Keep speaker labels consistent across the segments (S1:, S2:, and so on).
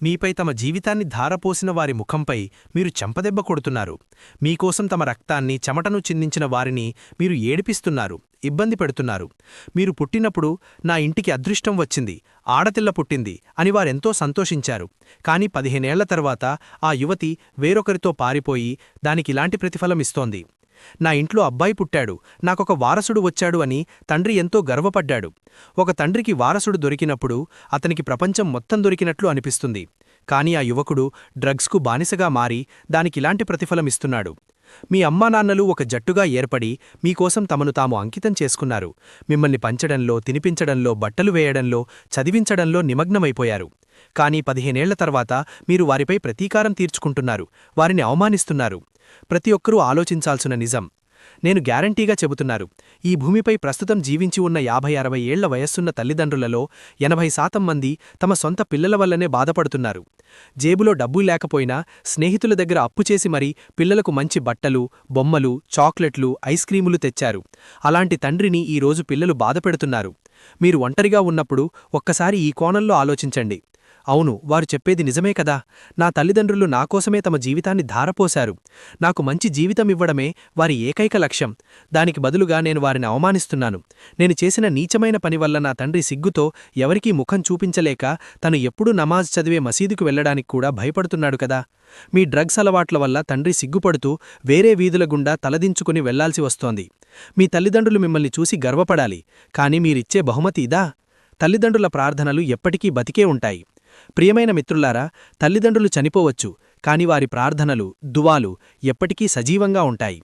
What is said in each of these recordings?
S1: మీపై తమ జీవితాన్ని ధారపోసిన వారి ముఖంపై మీరు చెంపదెబ్బ కొడుతున్నారు. మీకోసం తమ రక్తాన్ని చెమటను చిందించిన వారిని మీరు ఏడిపిస్తున్నారు, ఇబ్బంది పెడుతున్నారు. మీరు పుట్టినప్పుడు నా ఇంటికి అదృష్టం వచ్చింది, ఆడతిల్ల పుట్టింది అని వారెంతో సంతోషించారు. కాని 15 ఏళ్ల తర్వాత ఆ యువతి వేరొకరితో పారిపోయి దానికిలాంటి ప్రతిఫలం ఇస్తోంది. నా ఇంట్లో అబ్బాయి పుట్టాడు, నాకొక వారసుడు వచ్చాడు అని తండ్రి ఎంతో గర్వపడ్డాడు. ఒక తండ్రికి వారసుడు దొరికినప్పుడు అతనికి ప్రపంచం మొత్తం దొరికినట్లు అనిపిస్తుంది. కాని ఆ యువకుడు డ్రగ్స్కు బానిసగా మారి దానికిలాంటి ప్రతిఫలమిస్తున్నాడు. మీ అమ్మానాన్నలు ఒక జట్టుగా ఏర్పడి మీకోసం తమను తాము అంకితం చేసుకున్నారు. మిమ్మల్ని పంచడంలో, తినిపించడంలో, బట్టలు వేయడంలో, చదివించడంలో నిమగ్నమైపోయారు. కాని 15 ఏళ్ల తర్వాత మీరు వారిపై ప్రతీకారం తీర్చుకుంటున్నారు, వారిని అవమానిస్తున్నారు. ప్రతి ఒక్కరూ ఆలోచించాల్సిన నిజం. నేను గ్యారంటీగా చెబుతున్నారు, ఈ భూమిపై ప్రస్తుతం జీవించి ఉన్న 50-60 ఏళ్ల వయస్సున్న తల్లిదండ్రులలో 80% మంది తమ సొంత పిల్లల వల్లనే బాధపడుతున్నారు. జేబులో డబ్బు లేకపోయినా స్నేహితుల దగ్గర అప్పుచేసి మరీ పిల్లలకు మంచి బట్టలు, బొమ్మలు, చాక్లెట్లు, ఐస్ క్రీములు తెచ్చారు. అలాంటి తండ్రిని ఈ రోజు పిల్లలు బాధపెడుతున్నారు. మీరు ఒంటరిగా ఉన్నప్పుడు ఒక్కసారి ఈ కోణంలో ఆలోచించండి. అవును, వారు చెప్పేది నిజమే కదా, నా తల్లిదండ్రులు నాకోసమే తమ జీవితాన్ని ధారపోశారు. నాకు మంచి జీవితమివ్వడమే వారి ఏకైక లక్ష్యం. దానికి బదులుగా నేను వారిని అవమానిస్తున్నాను. నేను చేసిన నీచమైన పని వల్ల నా తండ్రి సిగ్గుతో ఎవరికీ ముఖం చూపించలేక తను ఎప్పుడూ నమాజ్ చదివే మసీదుకు వెళ్లడానికి కూడా భయపడుతున్నాడు కదా. మీ డ్రగ్స్ అలవాట్ల వల్ల తండ్రి సిగ్గుపడుతూ వేరే వీధుల గుండా తలదించుకుని వెళ్లాల్సి వస్తోంది. మీ తల్లిదండ్రులు మిమ్మల్ని చూసి గర్వపడాలి. కాని మీరిచ్చే బహుమతి ఇదా? తల్లిదండ్రుల ప్రార్థనలు ఎప్పటికీ బతికే ఉంటాయి. ప్రియమైన మిత్రులారా, తల్లిదండ్రులు చనిపోవచ్చు, కాని వారి ప్రార్థనలు, దువాలు ఎప్పటికీ సజీవంగా ఉంటాయి.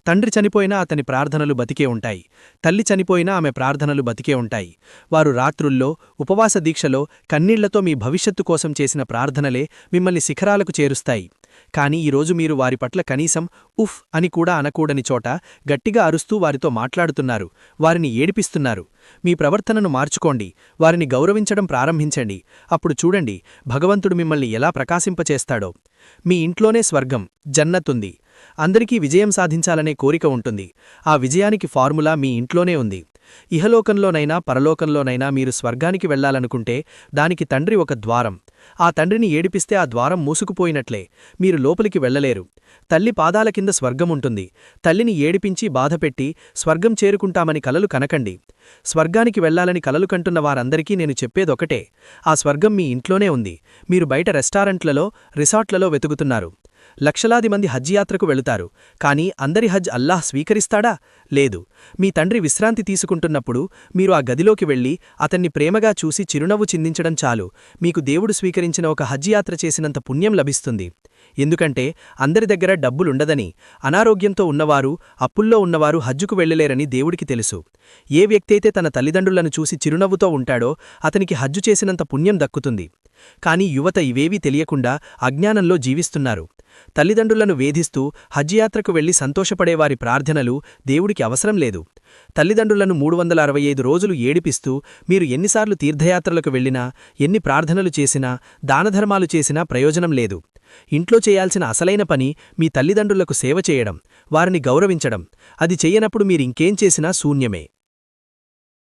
S1: తండ్రి చనిపోయినా అతని ప్రార్థనలు బతికే ఉంటాయి. తల్లి చనిపోయినా ఆమె ప్రార్థనలు బతికే ఉంటాయి. వారు రాత్రుల్లో, ఉపవాస దీక్షలో కన్నీళ్లతో మీ భవిష్యత్తు కోసం చేసిన ప్రార్థనలే మిమ్మల్ని శిఖరాలకు చేరుస్తాయి. కాని ఈరోజు మీరు వారి పట్ల కనీసం ఉఫ్ అని కూడా అనకూడని చోట గట్టిగా అరుస్తూ వారితో మాట్లాడుతున్నారు, వారిని ఏడిపిస్తున్నారు. మీ ప్రవర్తనను మార్చుకోండి, వారిని గౌరవించడం ప్రారంభించండి. అప్పుడు చూడండి భగవంతుడు మిమ్మల్ని ఎలా ప్రకాశింపచేస్తాడో. మీ ఇంట్లోనే స్వర్గం, జన్నతుంది. అందరికీ విజయం సాధించాలనే కోరిక ఉంటుంది. ఆ విజయానికి ఫార్ములా మీ ఇంట్లోనే ఉంది. ఇహలోకంలోనైనా పరలోకంలోనైనా మీరు స్వర్గానికి వెళ్లాలనుకుంటే దానికి తండ్రి ఒక ద్వారం. ఆ తండ్రిని ఏడిపిస్తే ఆ ద్వారం మూసుకుపోయినట్లే, మీరు లోపలికి వెళ్లలేరు. తల్లి పాదాల కింద స్వర్గముంటుంది. తల్లిని ఏడిపించి బాధపెట్టి స్వర్గం చేరుకుంటామని కలలు కనకండి. స్వర్గానికి వెళ్లాలని కలలు కంటున్న వారందరికీ నేను చెప్పేదొకటే, ఆ స్వర్గం మీ ఇంట్లోనే ఉంది. మీరు బయట రెస్టారెంట్లలో, రిసార్ట్లలో వెతుకుతున్నారు. లక్షలాది మంది హజ్ యాత్రకు వెళుతారు, కాని అందరి హజ్ అల్లాహ్ స్వీకరిస్తాడా? లేదు. మీ తండ్రి విశ్రాంతి తీసుకుంటున్నప్పుడు మీరు ఆ గదిలోకి వెళ్లి అతన్ని ప్రేమగా చూసి చిరునవ్వు చిందించడం చాలు, మీకు దేవుడు స్వీకరించిన ఒక హజ్ యాత్ర చేసినంత పుణ్యం లభిస్తుంది. ఎందుకంటే అందరి దగ్గర డబ్బులుండదని, అనారోగ్యంతో ఉన్నవారు, అప్పుల్లో ఉన్నవారు హజ్జుకు వెళ్లలేరని దేవుడికి తెలుసు. ఏ వ్యక్తైతే తన తల్లిదండ్రులను చూసి చిరునవ్వుతో ఉంటాడో అతనికి హజ్జు చేసినంత పుణ్యం దక్కుతుంది. కాని యువత ఇవేవీ తెలియకుండా అజ్ఞానంలో జీవిస్తున్నారు. తల్లిదండ్రులను వేధిస్తూ హజ్ యాత్రకు వెళ్లి సంతోషపడేవారి ప్రార్థనలు దేవుడికి అవసరం లేదు. తల్లిదండ్రులను 365 రోజులు ఏడిపిస్తూ మీరు ఎన్నిసార్లు తీర్థయాత్రలకు వెళ్లినా, ఎన్ని ప్రార్థనలు చేసినా, దానధర్మాలు చేసినా ప్రయోజనం లేదు. ఇంట్లో చేయాల్సిన అసలైన పని మీ తల్లిదండ్రులకు సేవ చేయడం, వారిని గౌరవించడం. అది చెయ్యనప్పుడు మీరింకేం చేసినా శూన్యమే.